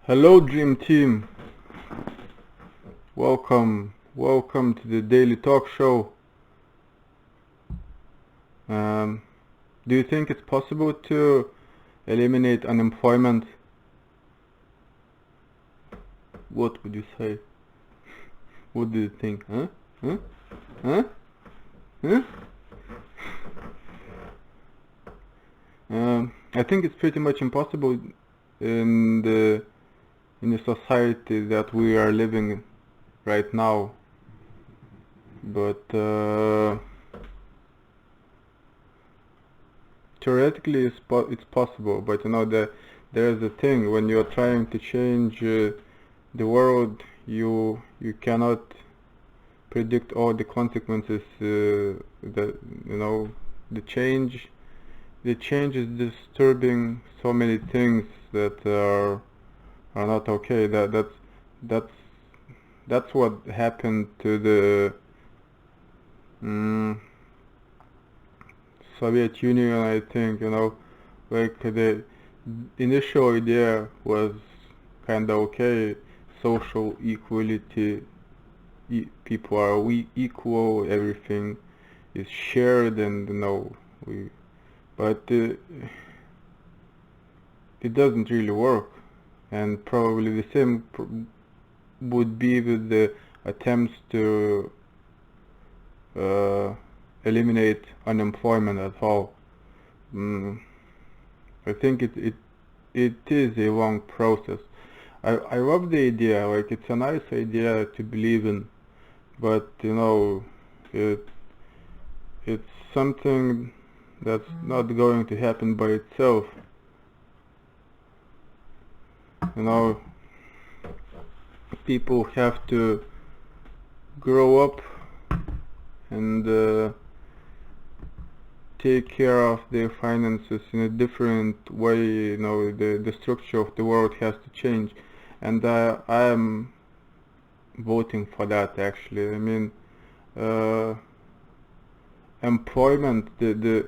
Hello Dream Team, welcome to the Daily Talk Show. Do you think it's possible to eliminate unemployment? What would you say? What do you think? Huh? Huh? Huh? Huh? I think it's pretty much impossible in the society that we are living right now. But theoretically it's possible. But there's a thing when you're trying to change the world, you cannot predict all the consequences. That the change is disturbing so many things that are not okay. That's what happened to the Soviet Union. I think like the initial idea was kind of okay, social equality, people are equal, everything is shared, and but it doesn't really work. And probably the same would be with the attempts to eliminate unemployment at all. I think it is a long process. I love the idea, like it's a nice idea to believe in, but it's something that's not going to happen by itself. People have to grow up and take care of their finances in a different way. The structure of the world has to change, and I am voting for that, actually. I mean, employment, the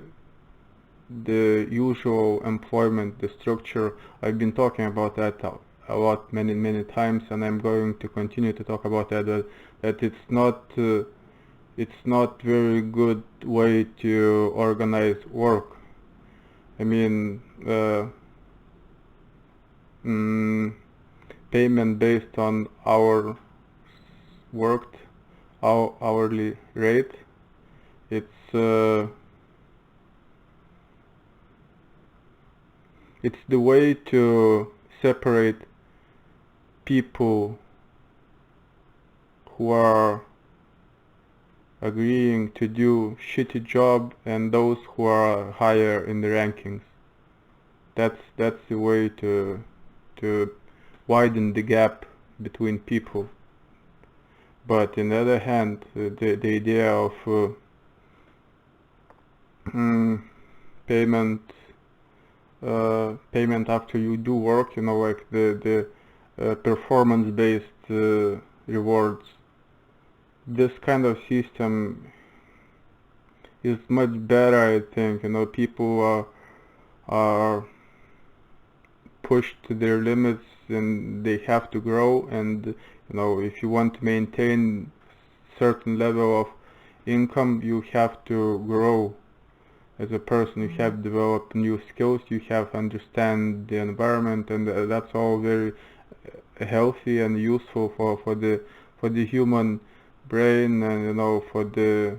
usual employment, the structure, I've been talking about that a lot, many times, and I'm going to continue to talk about that it's not very good way to organize work. I mean, payment based on hour worked, hourly rate. It's the way to separate people who are agreeing to do shitty job and those who are higher in the rankings. That's the way to widen the gap between people. But on the other hand, the idea of payment after you do work, like the performance-based rewards. This kind of system is much better, I think. People are pushed to their limits and they have to grow, and if you want to maintain certain level of income, you have to grow as a person. You have to develop new skills, you have to understand the environment, and that's all very healthy and useful for the human brain, and for the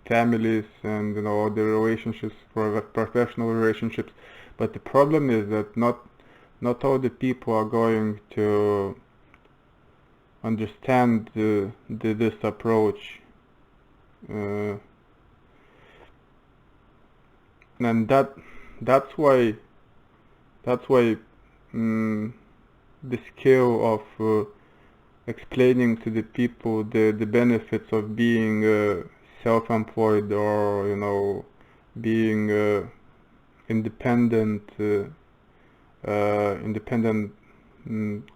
families, and all the relationships, for professional relationships. But the problem is that not all the people are going to understand this approach, and that's why the skill of explaining to the people the benefits of being self-employed, or being independent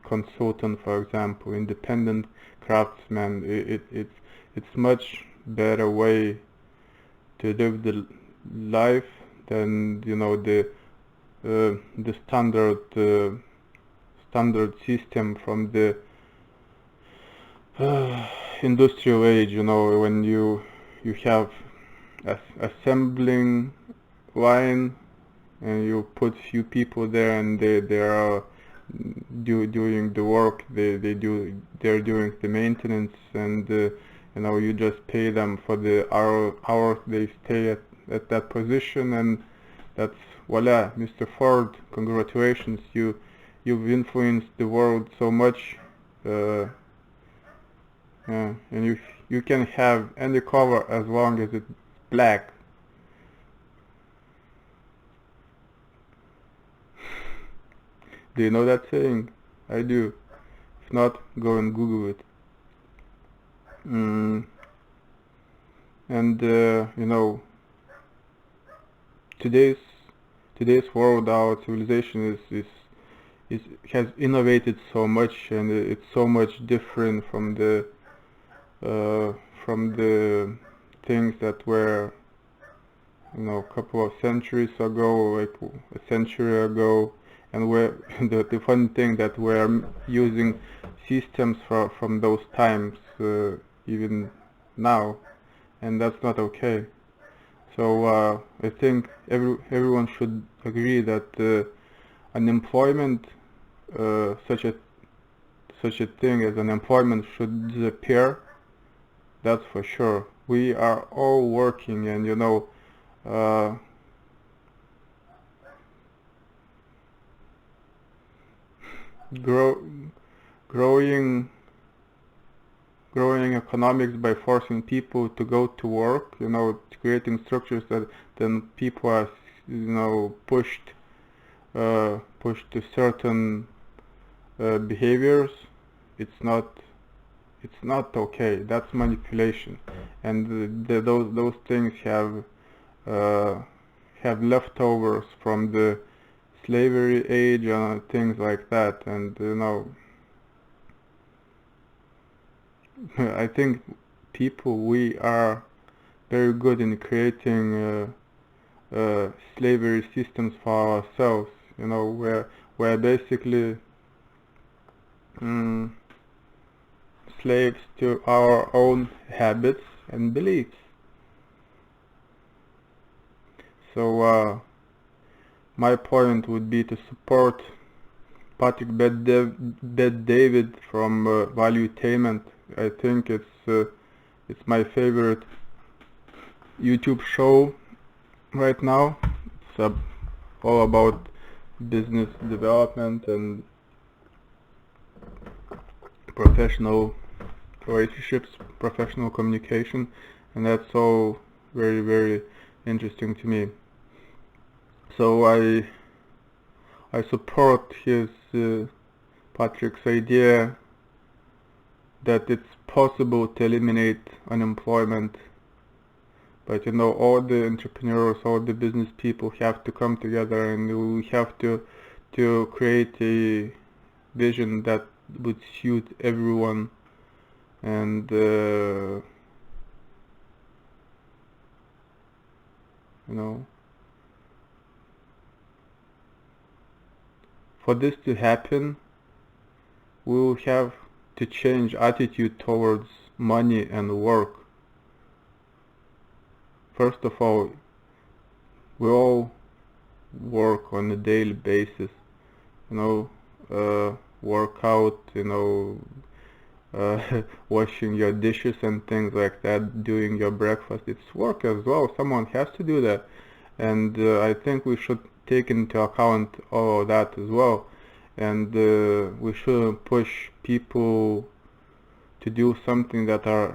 consultant, for example, independent craftsman. It's much better way to live the life than the the standard system from the industrial age. You know, when you have assembling line and you put few people there and they are doing the work, they're doing the maintenance, and you know, you just pay them for the hours they stay at that position, and that's voila, Mr. Ford, congratulations, you've influenced the world so much. Yeah, and you can have any cover as long as it's black. Do you know that saying? I do. If not, go and Google it. And you know, today's world, our civilization has innovated so much, and it's so much different from the things that were, you know, a couple of centuries ago, like a century ago, and where the funny thing that we're using systems from those times even now, and that's not okay. So I think everyone should agree that unemployment, such a thing as unemployment, should disappear. That's for sure. We are all working, and you know, growing economics by forcing people to go to work, you know, creating structures that then people are, you know, pushed to certain behaviors. It's not okay. That's manipulation, and those things have leftovers from the slavery age and things like that, and you know, I think we are very good in creating slavery systems for ourselves, you know, where basically slaves to our own habits and beliefs. So my point would be to support Patrick Bet-David from Valuetainment. I think it's my favorite YouTube show right now. It's all about business development and professional relationships, professional communication, and that's all very, very interesting to me. So I support his Patrick's idea that it's possible to eliminate unemployment, but you know, all the entrepreneurs, all the business people have to come together, and we have to create a vision that would suit everyone, and you know, for this to happen, we will have to change attitude towards money and work. First of all, we all work on a daily basis, you know, work out, you know, washing your dishes and things like that, doing your breakfast, it's work as well. Someone has to do that, and I think we should take into account all of that as well, and we shouldn't push people to do something to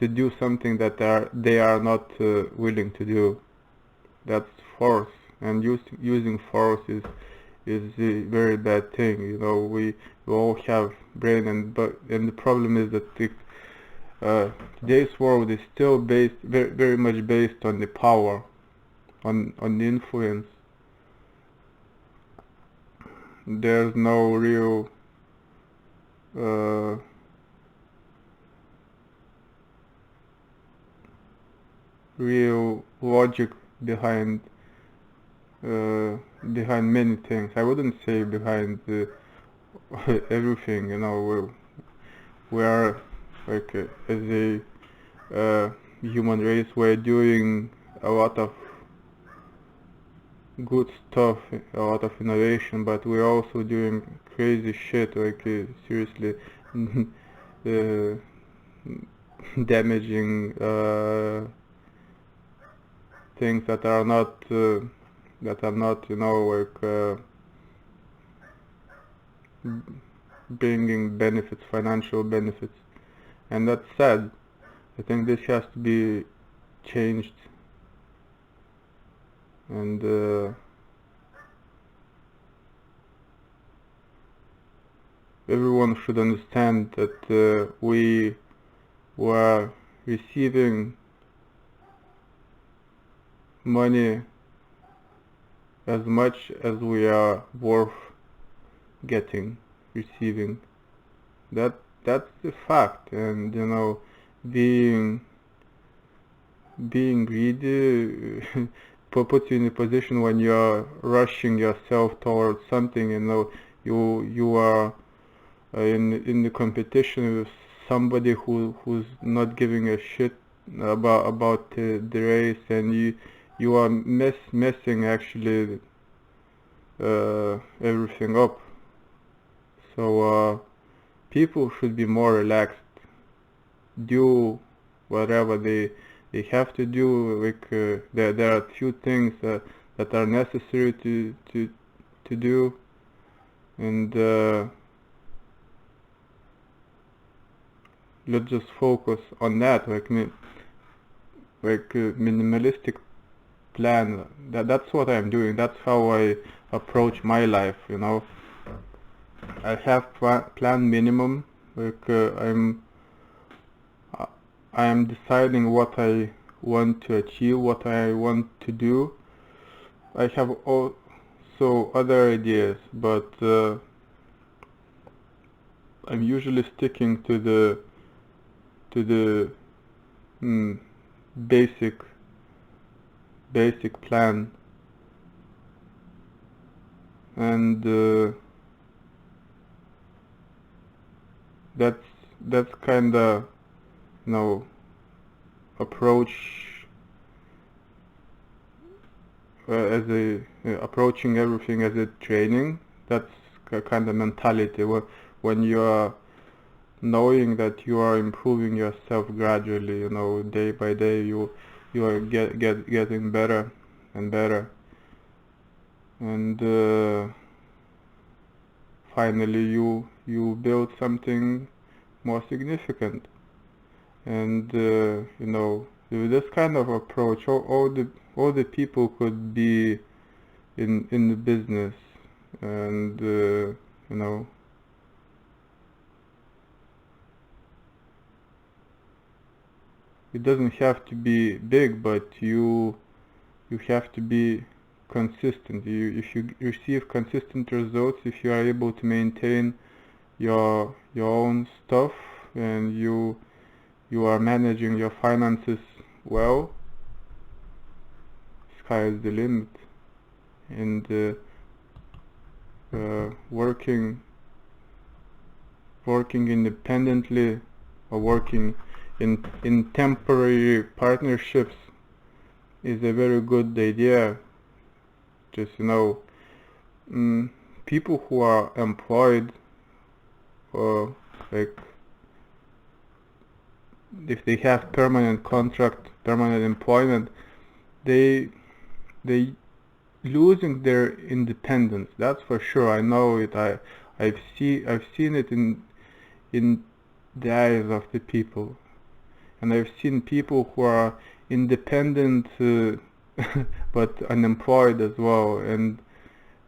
do something that they are not willing to do. That's force, and using force is a very bad thing. You know, we all have brain, and the problem is that today's world is still based very much based on the power, on the influence. There's no real logic behind behind many things. I wouldn't say behind everything. You know, we are like as a human race, we're doing a lot of good stuff, a lot of innovation, but we're also doing crazy shit, like seriously uh, damaging things that are not, you know, like bringing benefits, financial benefits, and that's sad. I think this has to be changed, and everyone should understand that we were receiving money as much as we are worth getting, receiving. That's the fact, and you know, being greedy puts you in a position when you're rushing yourself towards something. You know, you are in the competition with somebody who's not giving a shit about the race, and you are messing actually everything up. So people should be more relaxed, do whatever they have to do. Like there are few things that are necessary to do, and let's just focus on that. Like minimalistic plan. That's what I'm doing. That's how I approach my life. You know, I have plan minimum. Like I am deciding what I want to achieve, what I want to do. I have also other ideas, but I'm usually sticking to the basic plan, and that's kinda, you know, approach as a approaching everything as a training. That's kind of mentality when you are knowing that you are improving yourself gradually, you know, day by day, you are getting better and better, and finally you build something more significant. And you know, with this kind of approach, all the people could be in the business, and you know, it doesn't have to be big, but you have to be consistent. If you receive consistent results, if you are able to maintain your own stuff, and you are managing your finances well, sky is the limit. And working independently, or working in temporary partnerships is a very good idea. Just, you know, people who are employed, or like if they have permanent contract, permanent employment, they losing their independence. That's for sure. I know it. I've seen it in the eyes of the people, and I've seen people who are independent but unemployed as well. And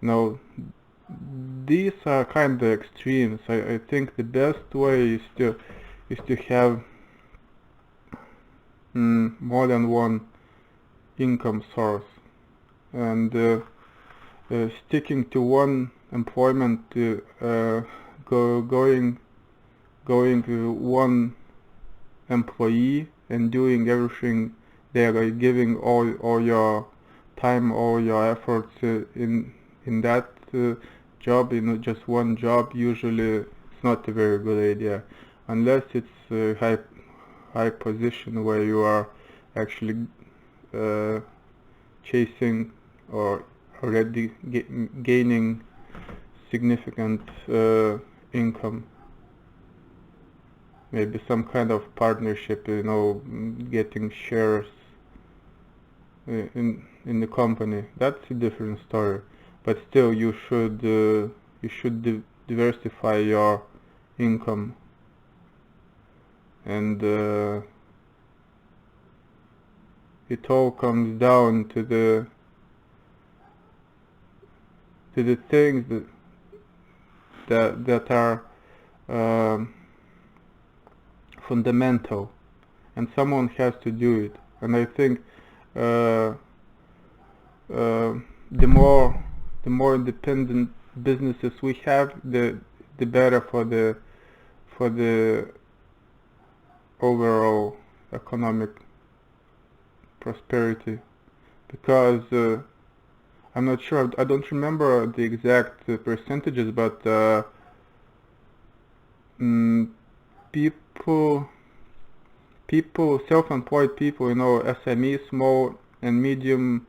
you know, these are kind of extremes. I think the best way is to have more than one income source, and sticking to one employment, going to one employee and doing everything there, like giving all your time all your efforts in that job, in just one job. Usually it's not a very good idea, unless it's a high position where you are actually uh, chasing or already gaining significant income. Maybe some kind of partnership, getting shares in the company. That's a different story. But still, you should diversify your income, and it all comes down to the things that are um, fundamental, and someone has to do it. And I think uh, the more independent businesses we have, the better for the overall economic prosperity. Because I'm not sure, I don't remember the exact percentages, but mm, people, self-employed people, SME, small and medium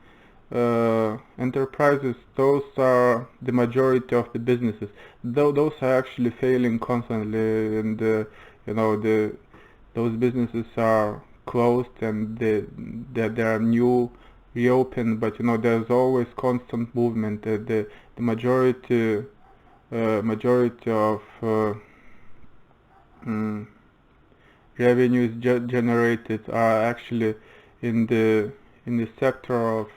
enterprises, those are the majority of the businesses. Though those are actually failing constantly, and those businesses are closed, and there are new reopened, but there's always constant movement. The majority of mm, revenues generated are actually in the sector of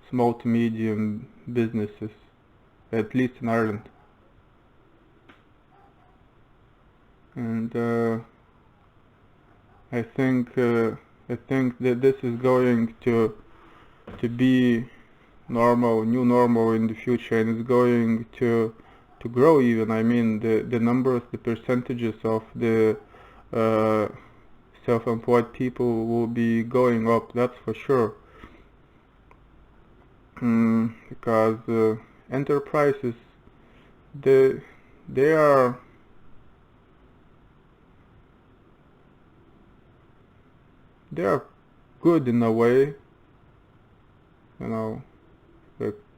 small to medium businesses, at least in Ireland. And I think that this is going to be new normal in the future, and it's going to grow even. I mean, the numbers, the percentages of the uh, self-employed people will be going up, that's for sure. Because enterprises, they they are they are good in a way, the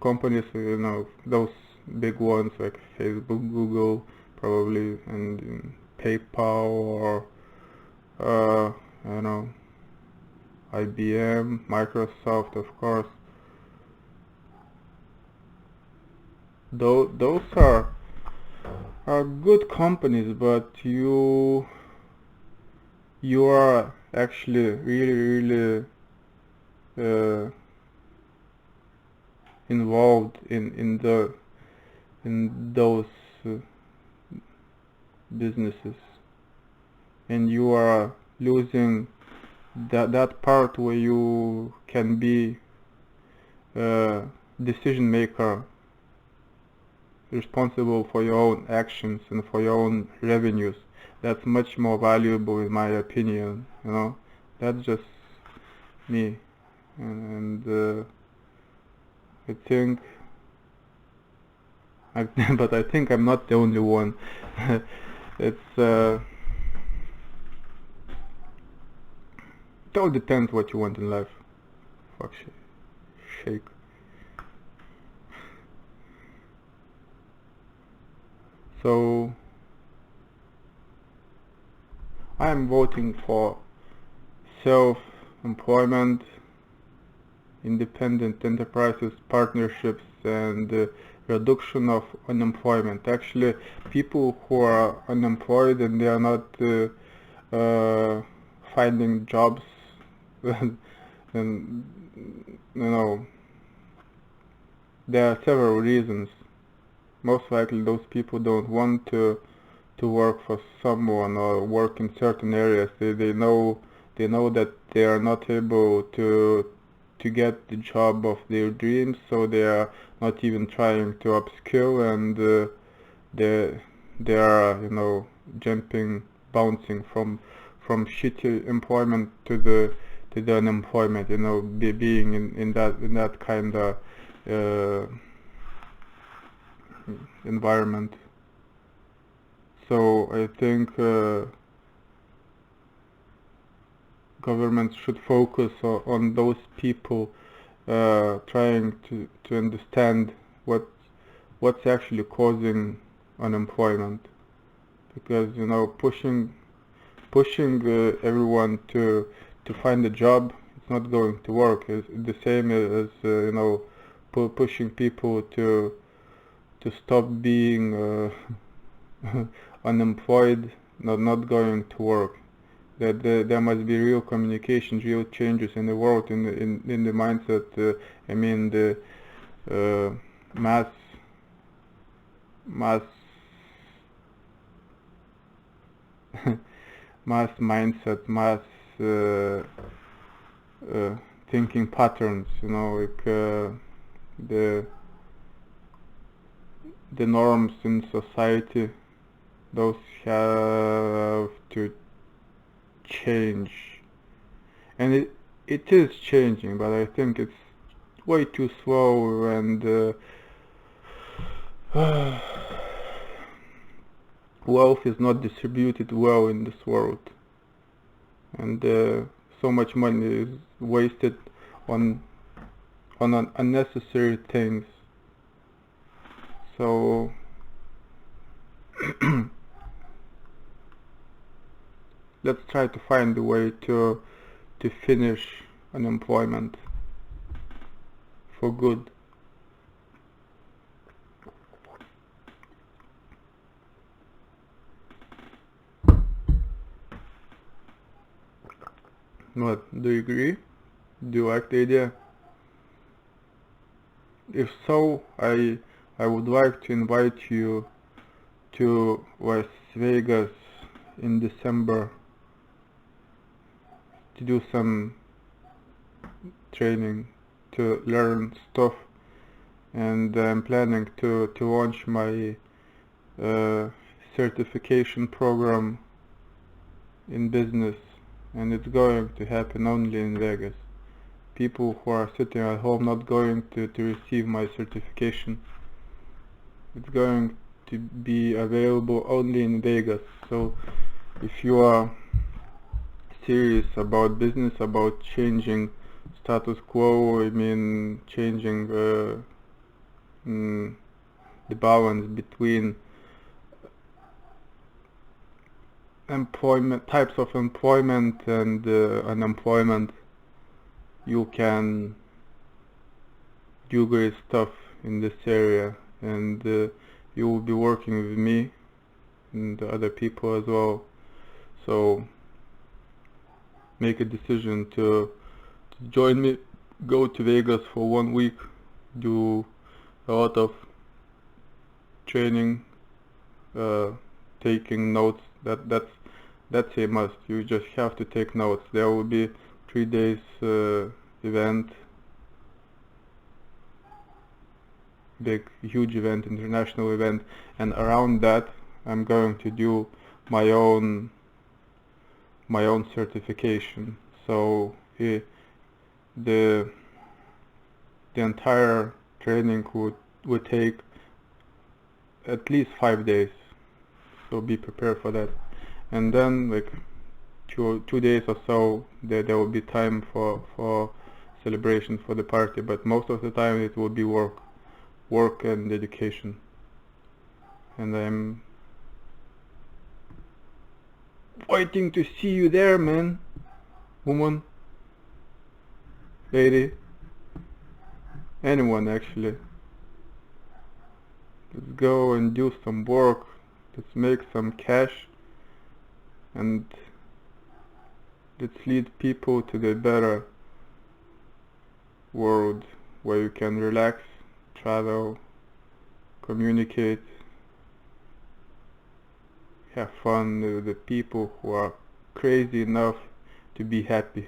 companies, those big ones like Facebook, Google, probably, and PayPal, or I don't know, IBM, Microsoft, of course. Those are good companies, but you are actually really uh, involved in those uh, businesses, and you are losing that part where you can be decision maker, responsible for your own actions and for your own revenues. That's much more valuable, in my opinion. That's just me, and I think but I think I'm not the only one. It's it all depends what you want in life. Fuck, shake. So I'm voting for self-employment, independent enterprises, partnerships, and reduction of unemployment. Actually, people who are unemployed and they are not finding jobs, and there are several reasons. Most likely those people don't want to work for someone or work in certain areas. They know that they are not able to get the job of their dreams, so they are not even trying to upskill, and they are bouncing from shitty employment to to the unemployment, being in that kind of environment. So I think governments should focus on those people, trying to understand what's actually causing unemployment, because pushing everyone to find a job, it's not going to work. It's the same as pushing people to stop being unemployed, not going to work. That there must be real communication, real changes in the world, in the mindset. I mean the mass mass mindset, mass thinking patterns. Like the norms in society, those have to change, and it is changing, but I think it's way too slow, and wealth is not distributed well in this world, and so much money is wasted on unnecessary things. So let's try to find a way to finish unemployment for good. What, do you agree? Do you like the idea? If so, I would like to invite you to Las Vegas in December to do some training, to learn stuff, and I'm planning to launch my certification program in business, and it's going to happen only in Vegas. People who are sitting at home not going to receive my certification. It's going to be available only in Vegas. So if you are serious about business, about changing status quo, I mean changing the balance between employment, types of employment, and unemployment, you can do great stuff in this area, and you will be working with me and other people as well. So make a decision to join me, go to Vegas for 1 week, do a lot of training, taking notes. That's a must. You just have to take notes. There will be 3 days event, huge event, international event, and around that I'm going to do my own certification. So the entire training would take at least 5 days. So be prepared for that. And then like 2 days or so, there will be time for celebration, for the party, but most of the time it will be work and education. And I'm waiting to see you there, man, woman, lady, anyone actually. Let's go and do some work. Let's make some cash, and let's lead people to the better world where you can relax, travel, communicate, have fun with the people who are crazy enough to be happy.